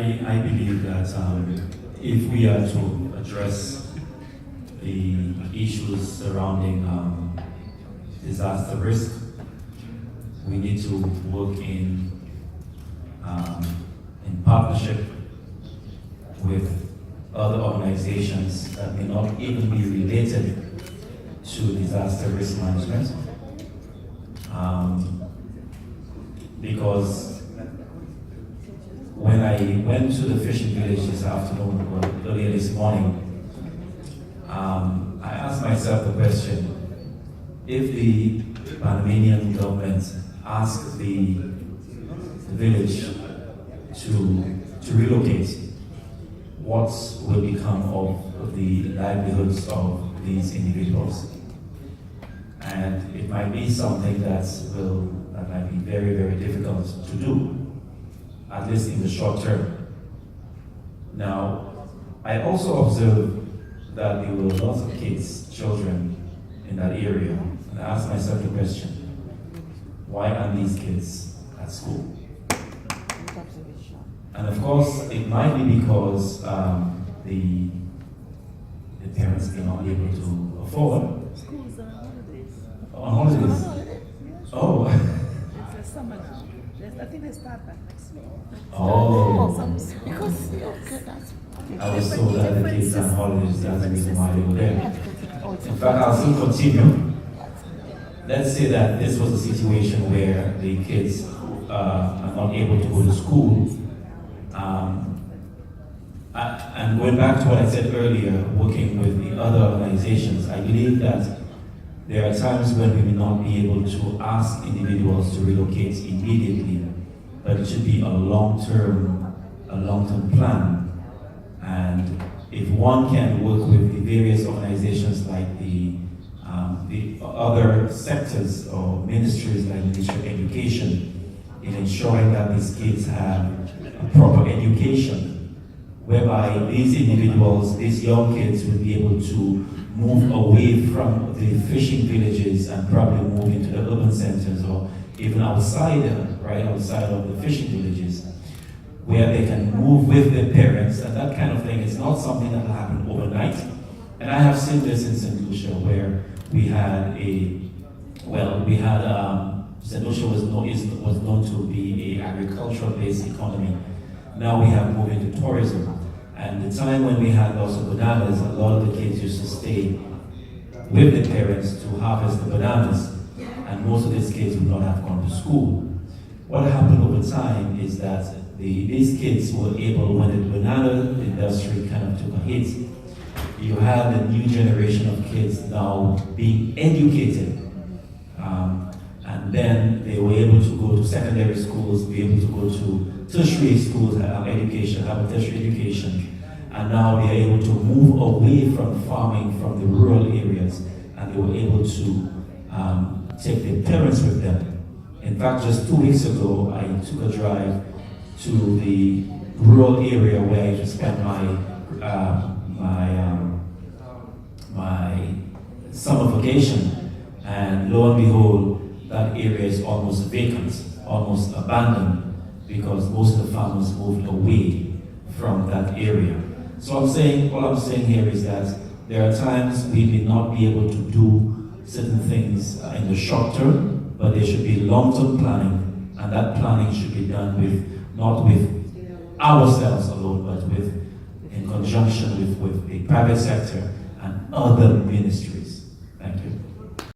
I believe that if we are to address the issues surrounding disaster risk, we need to work in partnership with other organizations that may not even be related to disaster risk management, because when I went to the fishing village this afternoon or earlier this morning, I asked myself the question: if the Panamanian government asked the village to relocate, what will become of the livelihoods of these individuals? And it might be something that might be very, very difficult to do, at least in the short term. Now, I also observed that there were lots of kids, children in that area, and I asked myself the question: why aren't these kids at school? And of course, it might be because the parents may not be able to afford. Schools are on holidays. On holidays? Oh. It's the summer now. I think they start back next week. Oh. Because I was told that the kids are on holidays, that's the reason why they were there. In fact, I'll still continue. Let's say that this was a situation where the kids are not able to go to school. And going back to what I said earlier, working with the other organizations, I believe that there are times when we may not be able to ask individuals to relocate immediately, but it should be a long-term plan. And if one can work with the various organizations like the other sectors or ministries like Ministry of Education, in ensuring that these kids have a proper education, whereby these individuals, these young kids, will be able to move away from the fishing villages and probably move into the urban centers or even outside of the fishing villages, where they can move with their parents, and that kind of thing is not something that will happen overnight. And I have seen this in St. Lucia, where St. Lucia was known to be an agricultural-based economy. Now we have moved into tourism. And the time when we had lots of bananas, a lot of the kids used to stay with the parents to harvest the bananas, and most of these kids would not have gone to school. What happened over time is that these kids were able, when the banana industry kind of took a hit, you had the new generation of kids now being educated. And then they were able to go to secondary schools, be able to go to tertiary schools, have a tertiary education. And now they are able to move away from farming, from the rural areas, and they were able to take their parents with them. In fact, just 2 weeks ago, I took a drive to the rural area where I used to spend my summer vacation, and lo and behold, that area is almost vacant, almost abandoned, because most of the farmers moved away from that area. So all I'm saying here is that there are times we may not be able to do certain things in the short term, but there should be long-term planning, and that planning should be done not with ourselves alone, but in conjunction with the private sector and other ministries.